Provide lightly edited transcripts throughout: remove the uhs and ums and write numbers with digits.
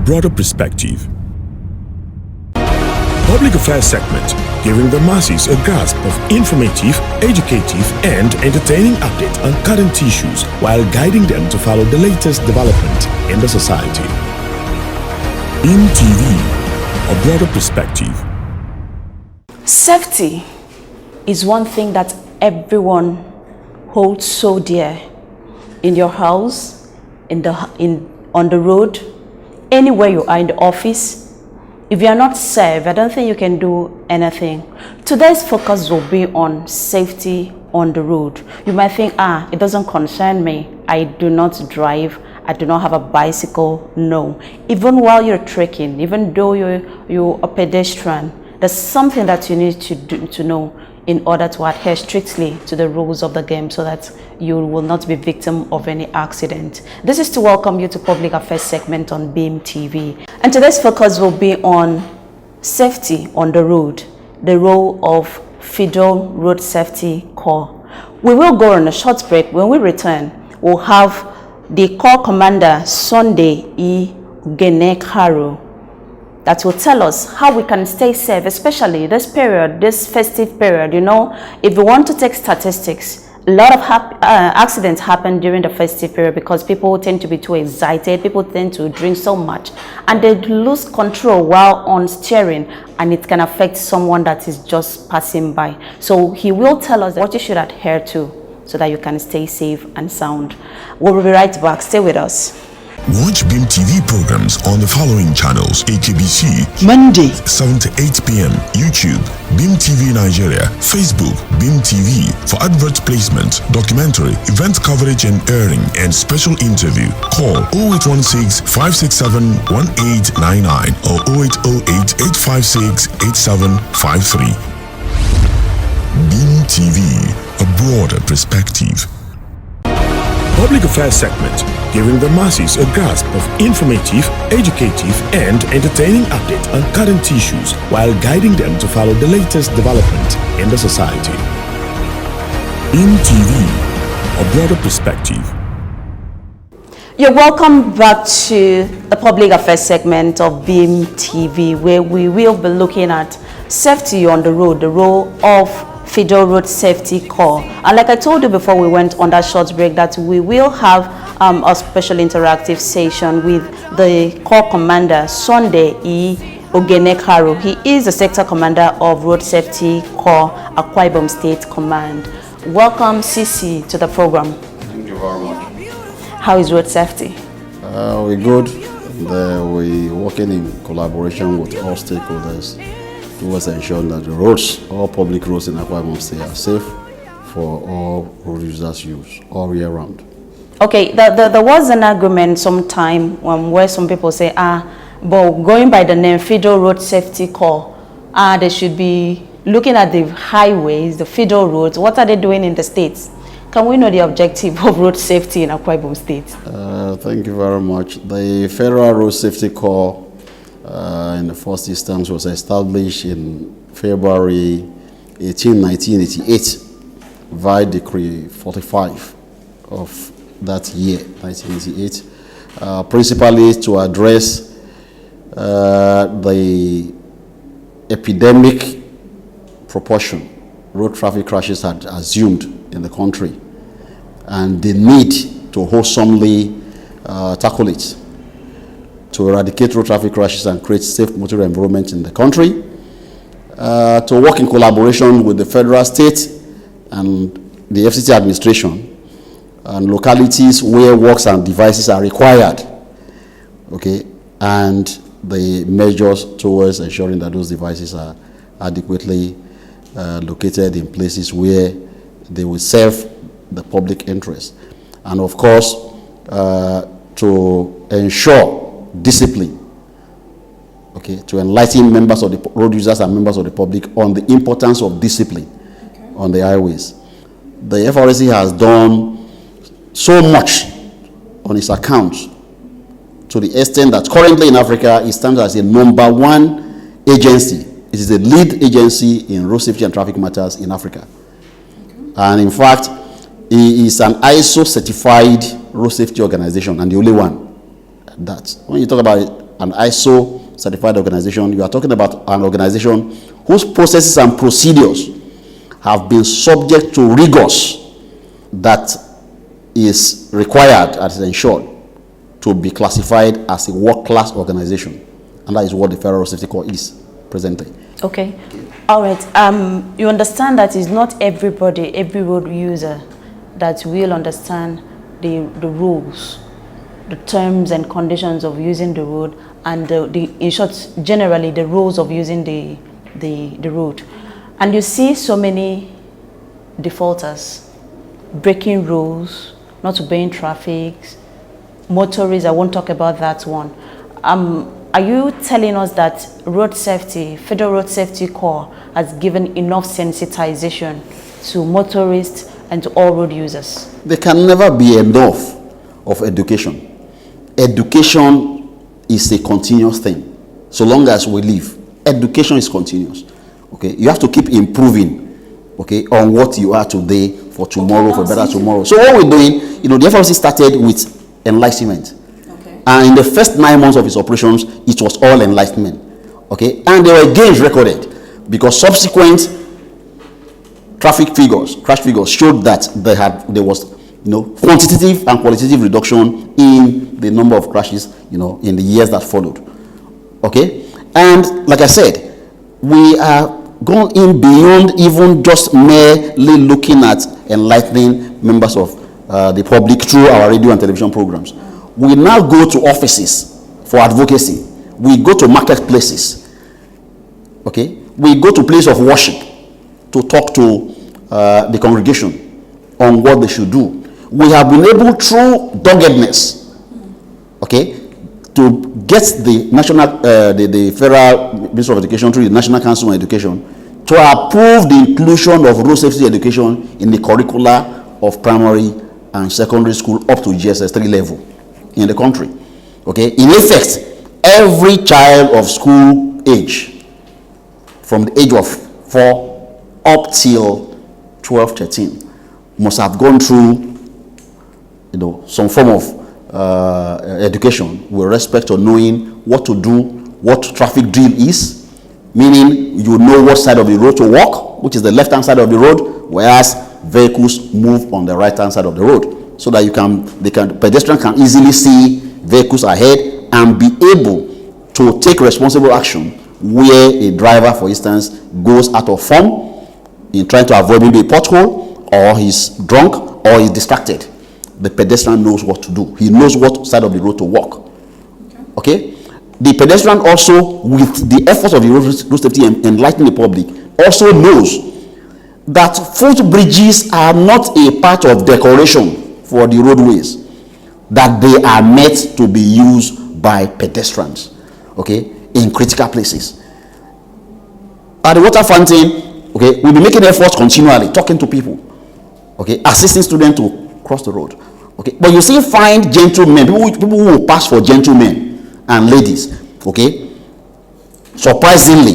broader perspective. Public affairs segment, giving the masses a grasp of informative, educative, and entertaining updates on current issues while guiding them to follow the latest development in the society. Beam TV, a broader perspective. Safety is one thing that everyone holds so dear. In your house, on the road, anywhere you are, in the office. If you are not safe, I don't think you can do anything. Today's focus will be on safety on the road. You might think, it doesn't concern me. I do not drive. I do not have a bicycle. No. Even while you're trekking, even though you're a pedestrian, there's something that you need to know in order to adhere strictly to the rules of the game so that you will not be victim of any accident. This is to welcome you to Public Affairs segment on Beam TV. And today's focus will be on safety on the road, the role of Federal Road Safety Corps. We will go on a short break. When we return, we'll have the Corps Commander, Sunday E. Genekaru, that will tell us how we can stay safe, especially this period, this festive period. You know, if we want to take statistics, a lot of accidents happen during the festive period because people tend to be too excited, people tend to drink so much, and they lose control while on steering, and it can affect someone that is just passing by. So he will tell us what you should adhere to so that you can stay safe and sound. We'll be right back. Stay with us. Watch Beam TV programs on the following channels: AKBC, Monday, 7 to 8 p.m. YouTube, Beam TV Nigeria, Facebook, Beam TV. For advert placement, documentary, event coverage and airing, and special interview, call 0816 567 1899 or 0808 856 8753. Beam TV, a broader perspective. Public affairs segment, giving the masses a grasp of informative, educative, and entertaining updates on current issues while guiding them to follow the latest development in the society. Beam TV, a broader perspective. You're welcome back to the Public Affairs segment of Beam TV, where we will be looking at safety on the road, the role of Federal Road Safety Corps. And like I told you before we went on that short break, that we will have a special interactive session with the Corps Commander, Sunday E. Ogenekaru. He is the Sector Commander of Road Safety Corps, Akwa Ibom State Command. Welcome, CC, to the program. Thank you very much. How is road safety? We're good. We're working in collaboration with all stakeholders towards ensuring that the roads, all public roads in Akwa Ibom State, are safe for all road users use all year round. Okay, there was an argument sometime where some people say, but going by the name Federal Road Safety Corps, they should be looking at the highways, the federal roads. What are they doing in the states? Can we know the objective of road safety in Akwa Ibom State? Thank you very much. The Federal Road Safety Corps in the first instance was established in February 18, 1988 via Decree 45 of that year, 1988, principally to address the epidemic proportion road traffic crashes had assumed in the country and the need to wholesomely tackle it, to eradicate road traffic crashes and create safe motor environment in the country, to work in collaboration with the federal, state, and the FCT administration and localities where works and devices are required, okay, and the measures towards ensuring that those devices are adequately located in places where they will serve the public interest. And of course, to ensure discipline, okay, to enlighten members of the road users and members of the public on the importance of discipline on the highways. The FRSC has done so much on its account to the extent that currently in Africa it stands as a #1 agency. It is the lead agency in road safety and traffic matters in Africa. And in fact, it is an ISO certified road safety organization and the only one. That when you talk about an ISO certified organization. You are talking about an organization whose processes and procedures have been subject to rigors that is required and is ensured to be classified as a world-class organization. And that is what the Federal Road Safety Corps is presently. Okay. All right. You understand that it's not everybody, every road user that will understand the rules, the terms and conditions of using the road, and in short, generally the rules of using the road. And you see so many defaulters breaking rules, not obeying traffic, motorists. I won't talk about that one. Are you telling us that road safety, Federal Road Safety Corps, has given enough sensitization to motorists and to all road users? There can never be enough of education. Education is a continuous thing. So long as we live, education is continuous. Okay, you have to keep improving, okay, on what you are today for tomorrow, for better tomorrow. So what we're doing, the FRC started with enlightenment. Okay. And in the first 9 months of its operations, it was all enlightenment. Okay, and there were gains recorded because subsequent traffic figures, crash figures, showed that there was quantitative and qualitative reduction in the number of crashes, in the years that followed. Okay, and like I said, we are gone in beyond even just merely looking at enlightening members of the public through our radio and television programs. We now go to offices for advocacy. We go to marketplaces. Okay, we go to places of worship to talk to the congregation on what they should do. We have been able, through doggedness, okay, to get the national, the Federal Ministry of Education through the National Council on Education to approve the inclusion of road safety education in the curricula of primary and secondary school up to GSS 3 level in the country. Okay, in effect, every child of school age, from the age of 4 up till 12, 13, must have gone through some form of education with respect to knowing what to do, what traffic drill is, meaning you know what side of the road to walk, which is the left-hand side of the road, whereas vehicles move on the right-hand side of the road, so that pedestrian can easily see vehicles ahead and be able to take responsible action where a driver, for instance, goes out of form in trying to avoid maybe a pothole, or he's drunk, or he's distracted. The pedestrian knows what to do. He knows what side of the road to walk. Okay? The pedestrian also, with the efforts of the road safety and enlightening the public, also knows that footbridges are not a part of decoration for the roadways, that they are meant to be used by pedestrians, okay, in critical places. At the water fountain, okay, we'll be making efforts continually, talking to people, okay, assisting students to cross the road. Okay, but you still find gentlemen, people who will pass for gentlemen and ladies, okay, surprisingly,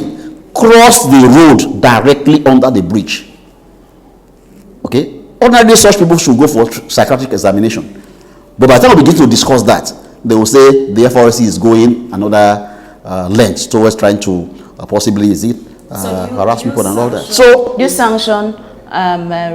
cross the road directly under the bridge. Okay, ordinarily such people should go for psychiatric examination. But by the time we begin to discuss that, they will say the FRC is going another length towards trying to possibly harass people and all that. So you sanction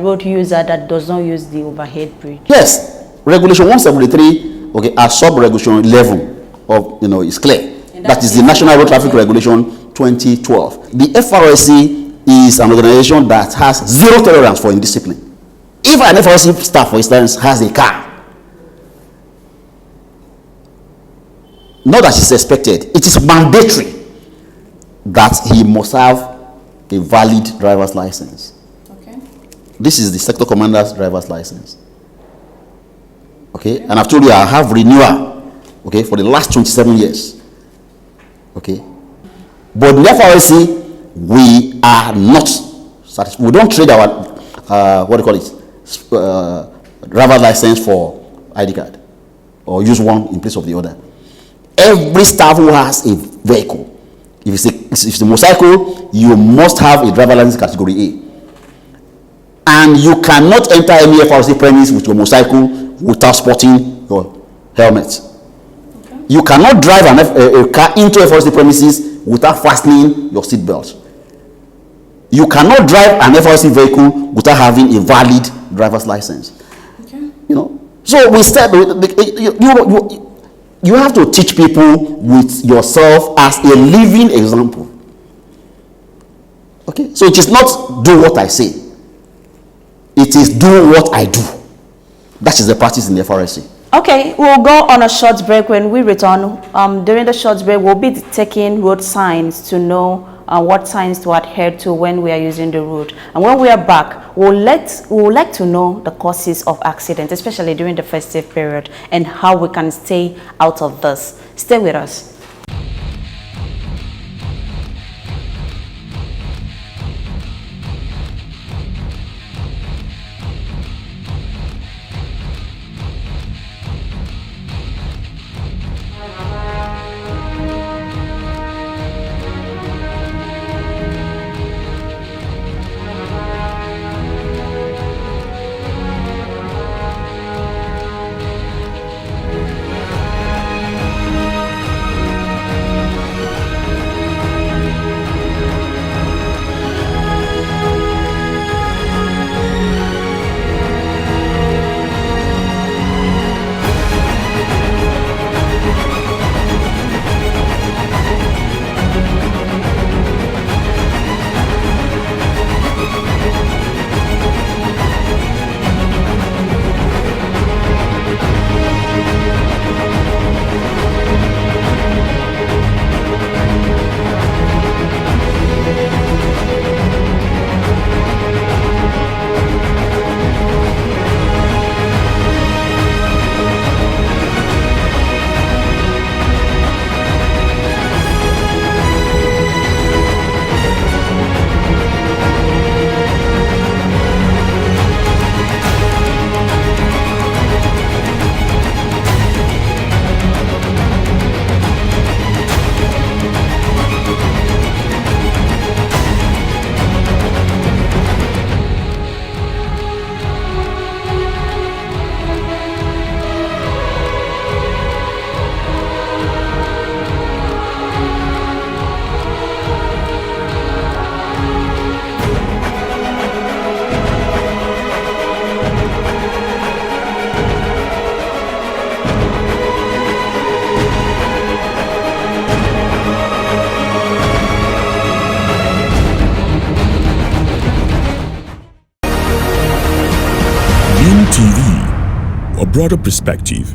road user that does not use the overhead bridge? Yes, Regulation 173, okay, at sub-regulation level of is clear. That is the National Road Traffic Regulation 2012. The FRC is an organization that has zero tolerance for indiscipline. If an FRC staff, for instance, has a car, not that it's expected, it is mandatory that he must have a valid driver's license. Okay. This is the sector commander's driver's license. Okay, and I've told you I have renewal, okay, for the last 27 years. Okay, but in the FRC, we are not satisfied. We don't trade our driver's license for ID card or use one in place of the other. Every staff who has a vehicle, if it's a motorcycle, you must have a driver's license category A. And you cannot enter any FRC premise with your motorcycle without sporting your helmet. Okay. You cannot drive a car into a FRC premises without fastening your seatbelt. You cannot drive an FRC vehicle without having a valid driver's license. Okay. You know, so we start. You have to teach people with yourself as a living example. Okay, so it is not do what I say. It is do what I do. That is the practice in the FRSC. Okay, we'll go on a short break. When we return, during the short break, we'll be taking road signs to know what signs to adhere to when we are using the road. And when we are back, we'll like to know the causes of accidents, especially during the festive period, and how we can stay out of this. Stay with us. TV, a broader perspective.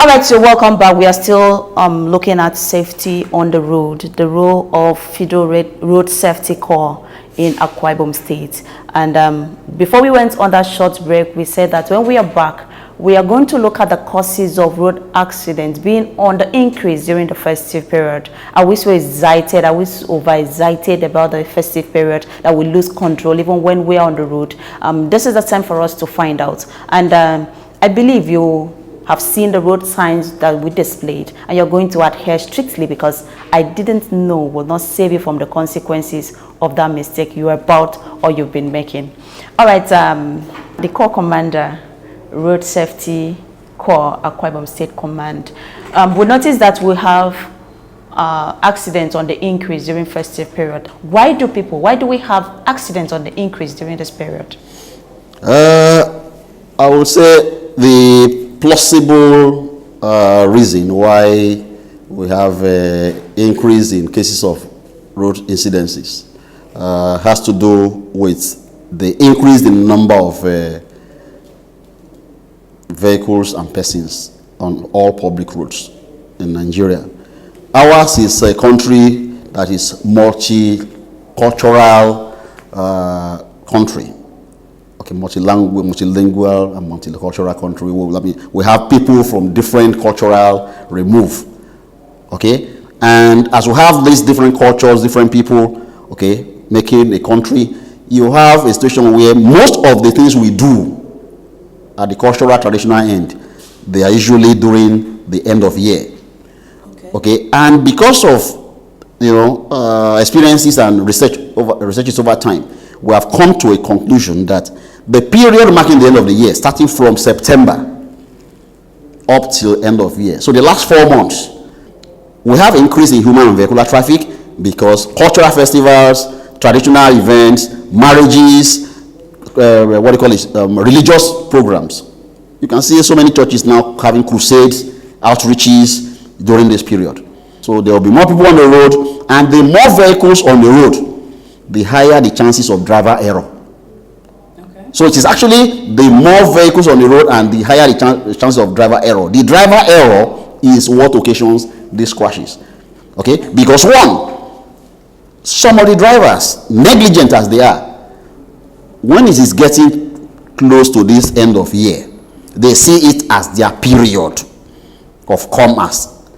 All right, so welcome back. We are still looking at safety on the road, the role of Federal Road Safety Corps in Akwa Ibom State. And before we went on that short break, we said that when we are back, we are going to look at the causes of road accidents being on the increase during the festive period. Are we so excited? Are we so over-excited about the festive period that we lose control even when we are on the road? This is the time for us to find out. And I believe you have seen the road signs that we displayed, and you're going to adhere strictly, because I didn't know will not save you from the consequences of that mistake you are about or you've been making. All right, the Corps Commander, Road Safety Corps, Akwa Ibom State Command. We noticed that we have accidents on the increase during festive period. Why do we have accidents on the increase during this period? I would say the plausible reason why we have increase in cases of road incidences has to do with the increase in number of vehicles and persons on all public roads in Nigeria. Ours is a country that is multicultural country. Okay, multilingual and multicultural country. We have people from different cultural remove. Okay, and as we have these different cultures, different people, okay, making a country, you have a situation where most of the things we do at the cultural traditional end, they are usually during the end of year. Okay, and because of experiences and researches over time, we have come to a conclusion that the period marking the end of the year, starting from September up till end of year, so the last 4 months, We have increase in human and vehicular traffic because cultural festivals, traditional events, marriages, religious programs. You can see so many churches now having crusades, outreaches during this period. So there will be more people on the road, and the more vehicles on the road, the higher the chances of driver error. Okay. So it is actually the more vehicles on the road and the higher the chances of driver error. The driver error is what occasions these crashes. Okay? Because one, some of the drivers, negligent as they are, when it is getting close to this end of year, they see it as their period of commerce.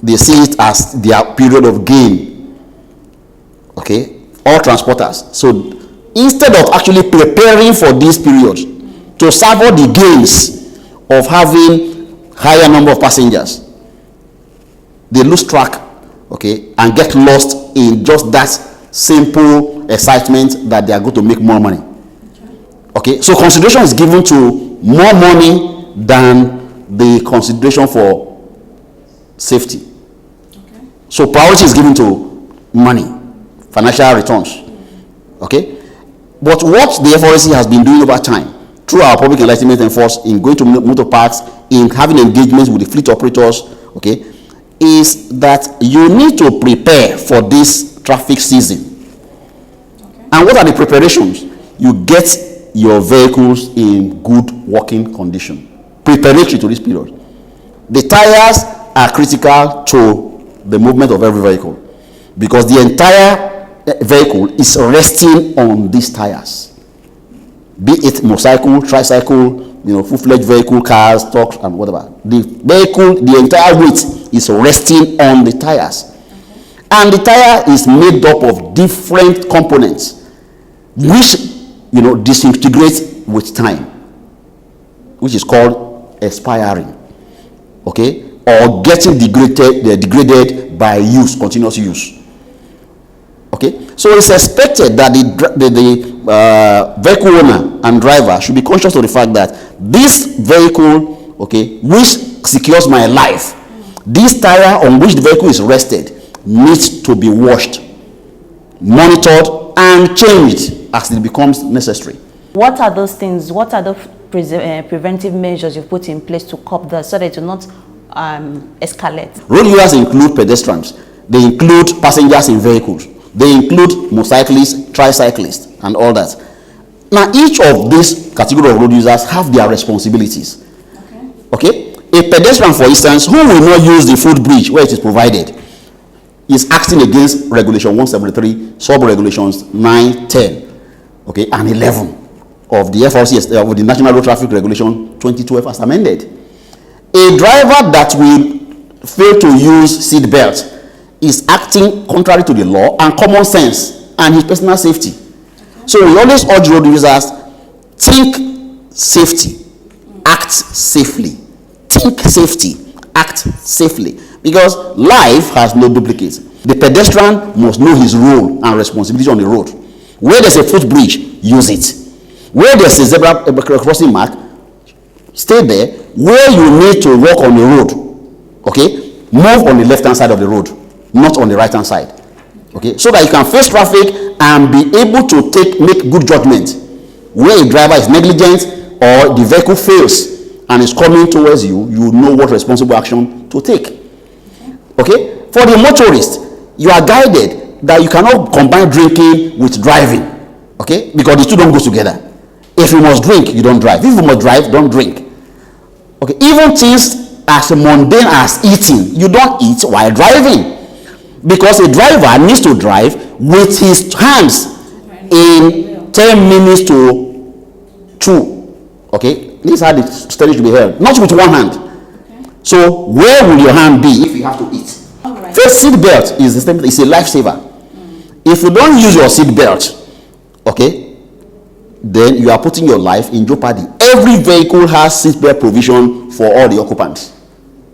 They see it as their period of gain. Okay? All transporters. So instead of actually preparing for this period to suffer the gains of having higher number of passengers, they lose track, okay, and get lost in just that simple excitement that they are going to make more money. Okay, so consideration is given to more money than the consideration for safety. Okay. So priority is given to money, financial returns. Okay, but what the FRC has been doing over time through our public enlightenment enforce in going to motor parks, in having engagements with the fleet operators, okay, is that you need to prepare for this traffic season. Okay. And what are the preparations? You get your vehicles in good working condition, preparatory to this period. The tires are critical to the movement of every vehicle because the entire vehicle is resting on these tires, be it motorcycle, tricycle, full-fledged vehicle, cars, trucks, and whatever. The vehicle, the entire weight is resting on the tires. Okay. And the tire is made up of different components which disintegrate with time, which is called expiring, okay, or getting degraded by use, continuous use. Okay, so it's expected that the vehicle owner and driver should be conscious of the fact that this vehicle, okay, which secures my life, this tire on which the vehicle is rested needs to be washed, monitored, and changed as it becomes necessary. What are those things? What are the preventive measures you put in place to curb that so that it will not escalate? Road users include pedestrians. They include passengers in vehicles. They include motorcyclists, tricyclists, and all that. Now, each of these category of road users have their responsibilities. Okay? A pedestrian, for instance, who will not use the footbridge where it is provided, is acting against Regulation 173, sub-regulations 9, 10, okay, and 11 of the FRC, of the National Road Traffic Regulation 2012 as amended. A driver that will fail to use seat belt is acting contrary to the law and common sense and his personal safety. So we always urge road users, think safety, act safely. Think safety, act safely. Because life has no duplicates. The pedestrian must know his role and responsibility on the road. Where there's a footbridge, use it. Where there's a zebra crossing mark, stay there. Where you need to walk on the road, okay, move on the left-hand side of the road, not on the right-hand side. Okay, so that you can face traffic and be able to make good judgment. Where a driver is negligent or the vehicle fails and is coming towards you, you know what responsible action to take. Okay, for the motorist, you are guided that you cannot combine drinking with driving. Okay, because the two don't go together. If you must drink, you don't drive. If you must drive, don't drink. Okay, even things as mundane as eating, you don't eat while driving, because a driver needs to drive with his hands in 10 minutes to 2. Okay, this is how the steady should be held, not with one hand. Okay. So where will your hand be if you have to eat? Right. First, seat belt is a lifesaver. If you don't use your seat belt, okay, then you are putting your life in jeopardy. Every vehicle has seat belt provision for all the occupants.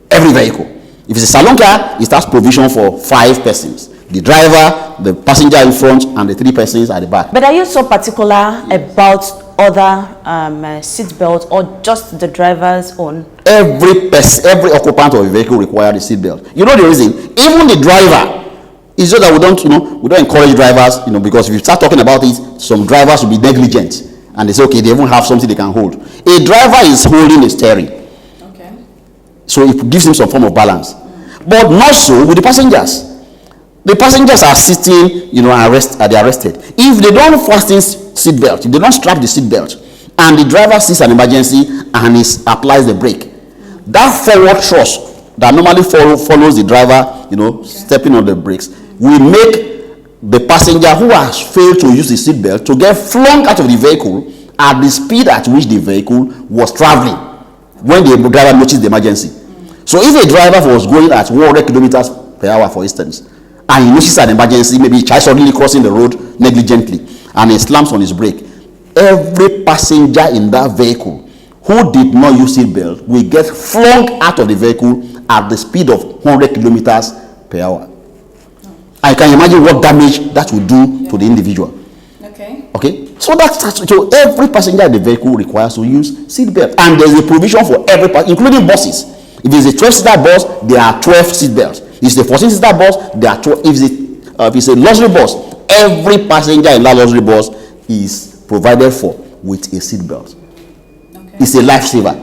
Every vehicle. If it's a salon car, it has provision for 5 persons. The driver, the passenger in front, and the 3 persons at the back. But are you so particular about other seat belts or just the driver's own? Every occupant of a vehicle requires a seat belt. You know the reason? Even the driver. It's just that we don't encourage drivers, because if you start talking about it, some drivers will be negligent. And they say, okay, they even have something they can hold. A driver is holding a steering. Okay. So it gives him some form of balance. But not so with the passengers. The passengers are sitting, they're arrested. If they don't fasten seat belt, if they don't strap the seat belt, and the driver sees an emergency and applies the brake, that forward thrust that normally follows the driver, stepping on the brakes, will make the passenger who has failed to use the seat belt to get flung out of the vehicle at the speed at which the vehicle was traveling when the driver noticed the emergency. So if a driver was going at 100 kilometers per hour, for instance, and he notices an emergency, maybe a child suddenly crossing the road negligently, and he slams on his brake, every passenger in that vehicle who did not use seat belt will get flung out of the vehicle at the speed of 100 kilometers per hour. I can imagine what damage that will do to the individual. Okay. So so every passenger in the vehicle requires to use seat belt, and there's a provision for every including buses. If it's a 12-seater bus, there are 12 seat belts. If it's a 14-seater bus, there are 12. If it's a luxury bus, every passenger in that luxury bus is provided for with a seat belt. It's a lifesaver.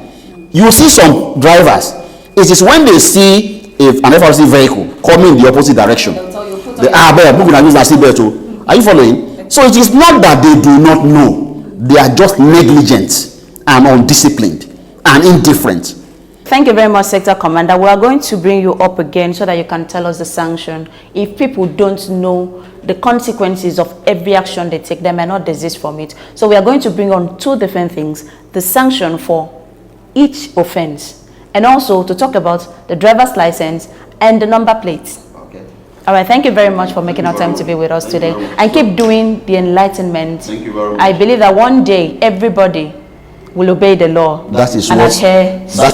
You see some drivers, it is when they see an FRC vehicle coming in the opposite direction, they are moving and use their seat belt too. Are you following? So it is not that they do not know, they are just negligent and undisciplined and indifferent. Thank you very much, Sector Commander. We are going to bring you up again so that you can tell us the sanction. If people don't know the consequences of every action they take, they may not desist from it. So we are going to bring on 2 different things: the sanction for each offense, and also to talk about the driver's license and the number plates. Okay. All right, thank you very much for making our time to be with us today. And keep doing the enlightenment. Thank you very much. I believe that one day everybody will obey the law. That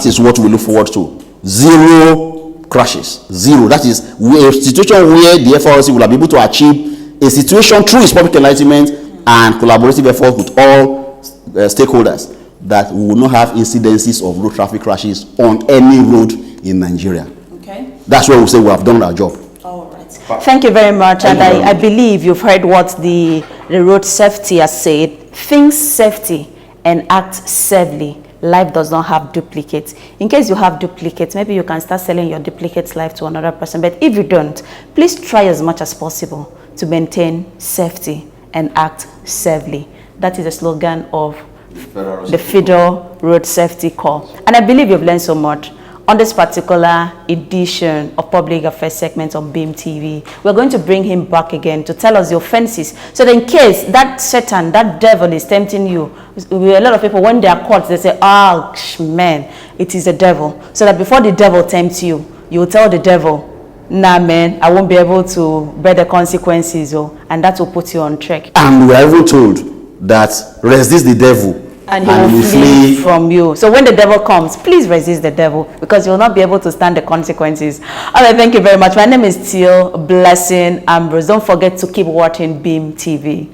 is what we look forward to. 0 crashes. 0. That is a situation where the FRC will be able to achieve a situation through its public enlightenment and collaborative effort with all stakeholders, that we will not have incidences of road traffic crashes on any road in Nigeria. Okay. That's why we say we have done our job. All right. Thank you very much. And I believe you've heard what the road safety has said. Think safety and act safely. Life does not have duplicates. In case you have duplicates, maybe you can start selling your duplicate's life to another person. But if you don't, please try as much as possible to maintain safety and act safely. That is the slogan of the Federal Road Safety Corps. And I believe you've learned so much on this particular edition of Public Affairs segment on Beam TV. We're going to bring him back again to tell us the offenses, so that in case that Satan, that devil is tempting you, a lot of people, when they are caught, they say, oh man, it is the devil. So that before the devil tempts you, you will tell the devil, nah man, I won't be able to bear the consequences, and that will put you on track. And we are even told that resist the devil and he will flee from you. So when the devil comes, please resist the devil, because you will not be able to stand the consequences. All right, thank you very much. My name is Teal Blessing Ambrose. Don't forget to keep watching Beam TV.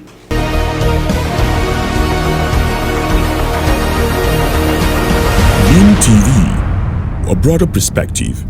Beam TV, a broader perspective.